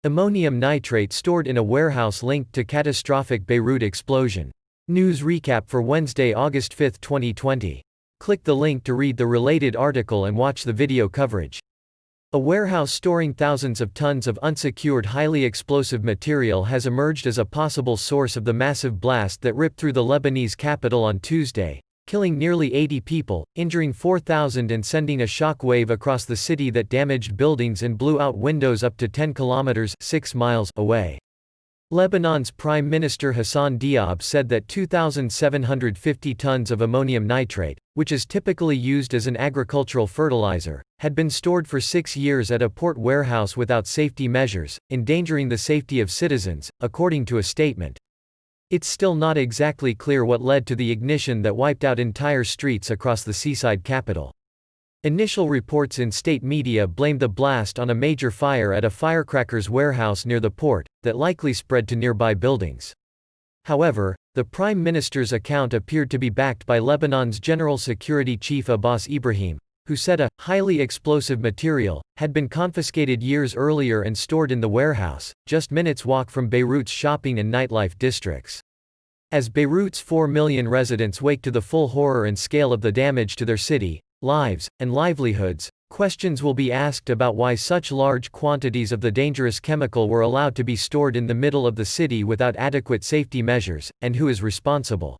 Ammonium nitrate stored in a warehouse linked to catastrophic Beirut explosion. News recap for Wednesday, August 5, 2020. Click the link to read the related article and watch the video coverage. A warehouse storing thousands of tons of unsecured highly explosive material has emerged as a possible source of the massive blast that ripped through the Lebanese capital on Tuesday, killing nearly 80 people, injuring 4,000 and sending a shock wave across the city that damaged buildings and blew out windows up to 10 kilometers (6 miles) away. Lebanon's Prime Minister Hassan Diab said that 2,750 tons of ammonium nitrate, which is typically used as an agricultural fertilizer, had been stored for 6 years at a port warehouse without safety measures, endangering the safety of citizens, according to a statement. It's still not exactly clear what led to the ignition that wiped out entire streets across the seaside capital. Initial reports in state media blamed the blast on a major fire at a firecrackers warehouse near the port, that likely spread to nearby buildings. However, the Prime Minister's account appeared to be backed by Lebanon's General Security Chief Abbas Ibrahim, who said a highly explosive material had been confiscated years earlier and stored in the warehouse, just minutes' walk from Beirut's shopping and nightlife districts. As Beirut's 4 million residents wake to the full horror and scale of the damage to their city, lives, and livelihoods, questions will be asked about why such large quantities of the dangerous chemical were allowed to be stored in the middle of the city without adequate safety measures, and who is responsible.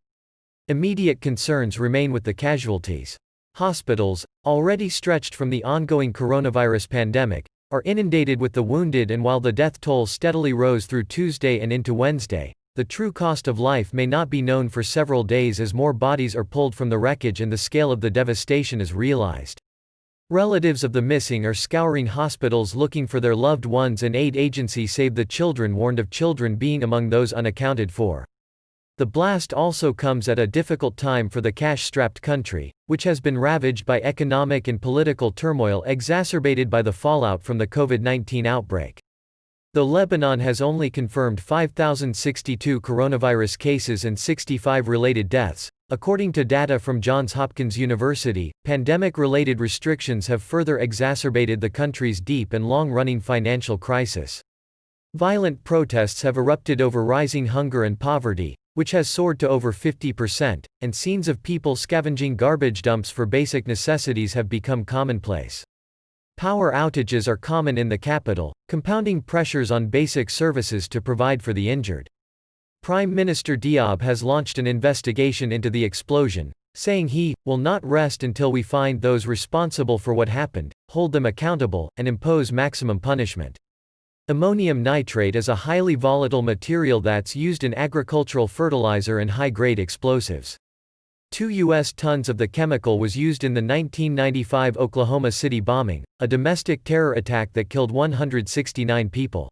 Immediate concerns remain with the casualties. Hospitals, already stretched from the ongoing coronavirus pandemic, are inundated with the wounded, and while the death toll steadily rose through Tuesday and into Wednesday, the true cost of life may not be known for several days as more bodies are pulled from the wreckage and the scale of the devastation is realized. Relatives of the missing are scouring hospitals looking for their loved ones, and aid agency Save the Children warned of children being among those unaccounted for. The blast also comes at a difficult time for the cash-strapped country, which has been ravaged by economic and political turmoil exacerbated by the fallout from the COVID-19 outbreak. Though Lebanon has only confirmed 5,062 coronavirus cases and 65 related deaths, according to data from Johns Hopkins University, pandemic-related restrictions have further exacerbated the country's deep and long-running financial crisis. Violent protests have erupted over rising hunger and poverty, which has soared to over 50%, and scenes of people scavenging garbage dumps for basic necessities have become commonplace. Power outages are common in the capital, compounding pressures on basic services to provide for the injured. Prime Minister Diab has launched an investigation into the explosion, saying he will not rest until we find those responsible for what happened, hold them accountable, and impose maximum punishment. Ammonium nitrate is a highly volatile material that's used in agricultural fertilizer and high-grade explosives. 2 U.S. tons of the chemical was used in the 1995 Oklahoma City bombing, a domestic terror attack that killed 169 people.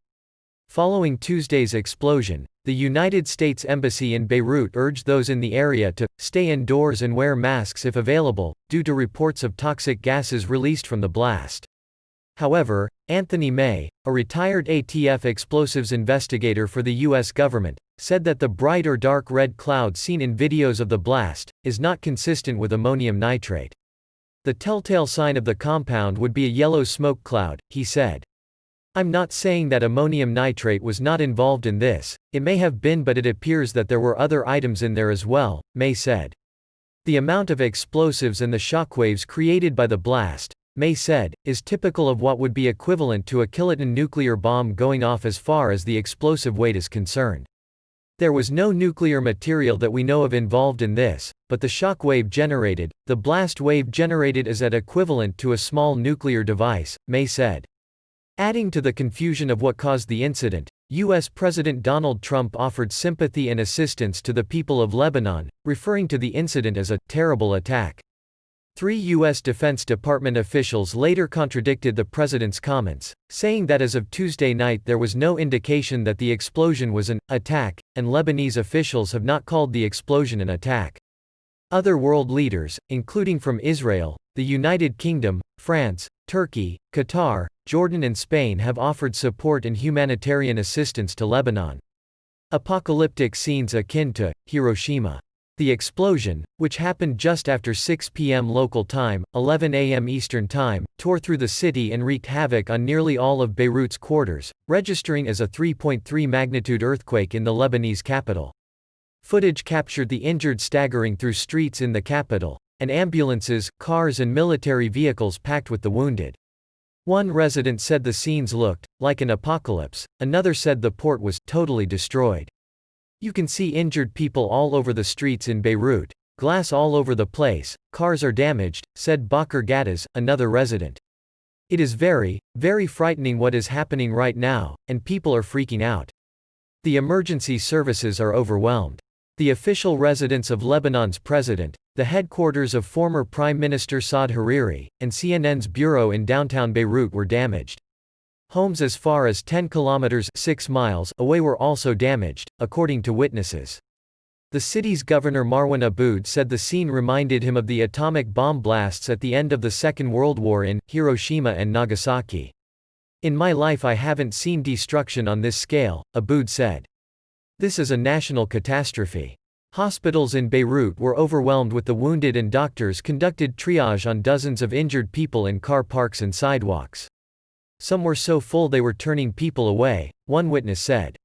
Following Tuesday's explosion, the United States Embassy in Beirut urged those in the area to stay indoors and wear masks if available, due to reports of toxic gases released from the blast. However, Anthony May, a retired ATF explosives investigator for the U.S. government, said that the bright or dark red cloud seen in videos of the blast is not consistent with ammonium nitrate. The telltale sign of the compound would be a yellow smoke cloud, he said. I'm not saying that ammonium nitrate was not involved in this, it may have been, but it appears that there were other items in there as well, May said. The amount of explosives and the shockwaves created by the blast, May said, is typical of what would be equivalent to a kiloton nuclear bomb going off as far as the explosive weight is concerned. There was no nuclear material that we know of involved in this, but the shock wave generated, the blast wave generated is at equivalent to a small nuclear device, May said. Adding to the confusion of what caused the incident, U.S. President Donald Trump offered sympathy and assistance to the people of Lebanon, referring to the incident as a terrible attack. 3 U.S. Defense Department officials later contradicted the president's comments, saying that as of Tuesday night there was no indication that the explosion was an attack, and Lebanese officials have not called the explosion an attack. Other world leaders, including from Israel, the United Kingdom, France, Turkey, Qatar, Jordan and Spain, have offered support and humanitarian assistance to Lebanon. Apocalyptic scenes akin to Hiroshima. The explosion, which happened just after 6 p.m. local time, 11 a.m. Eastern Time, tore through the city and wreaked havoc on nearly all of Beirut's quarters, registering as a 3.3 magnitude earthquake in the Lebanese capital. Footage captured the injured staggering through streets in the capital, and ambulances, cars and military vehicles packed with the wounded. One resident said the scenes looked like an apocalypse, another said the port was totally destroyed. You can see injured people all over the streets in Beirut, glass all over the place, cars are damaged, said Bakr Gaddaz, another resident. It is very, very frightening what is happening right now, and people are freaking out. The emergency services are overwhelmed. The official residence of Lebanon's president, the headquarters of former Prime Minister Saad Hariri, and CNN's bureau in downtown Beirut were damaged. Homes as far as 10 kilometers 6 miles away were also damaged, according to witnesses. The city's governor Marwan Aboud said the scene reminded him of the atomic bomb blasts at the end of the Second World War in Hiroshima and Nagasaki. In my life I haven't seen destruction on this scale, Aboud said. This is a national catastrophe. Hospitals in Beirut were overwhelmed with the wounded and doctors conducted triage on dozens of injured people in car parks and sidewalks. Some were so full they were turning people away, one witness said.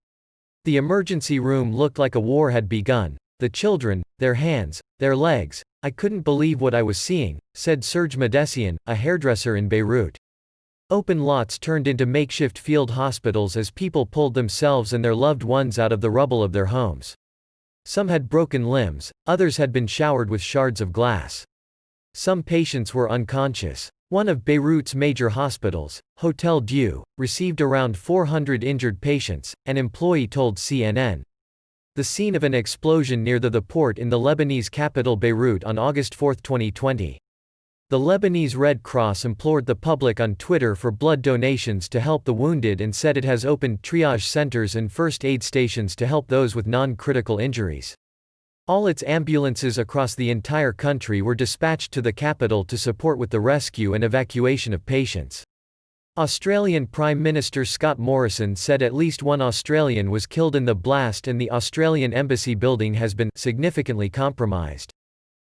The emergency room looked like a war had begun. The children, their hands, their legs, I couldn't believe what I was seeing, said Serge Medessian, a hairdresser in Beirut. Open lots turned into makeshift field hospitals as people pulled themselves and their loved ones out of the rubble of their homes. Some had broken limbs, others had been showered with shards of glass. Some patients were unconscious. One of Beirut's major hospitals, Hotel Dieu, received around 400 injured patients, an employee told CNN. The scene of an explosion near the port in the Lebanese capital Beirut on August 4, 2020. The Lebanese Red Cross implored the public on Twitter for blood donations to help the wounded and said it has opened triage centers and first aid stations to help those with non-critical injuries. All its ambulances across the entire country were dispatched to the capital to support with the rescue and evacuation of patients. Australian Prime Minister Scott Morrison said at least one Australian was killed in the blast and the Australian Embassy building has been significantly compromised.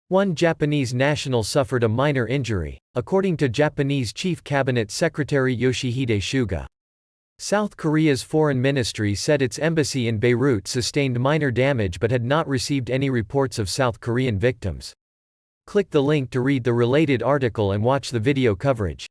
One Japanese national suffered a minor injury, according to Japanese Chief Cabinet Secretary Yoshihide Suga. South Korea's foreign ministry said its embassy in Beirut sustained minor damage but had not received any reports of South Korean victims. Click the link to read the related article and watch the video coverage.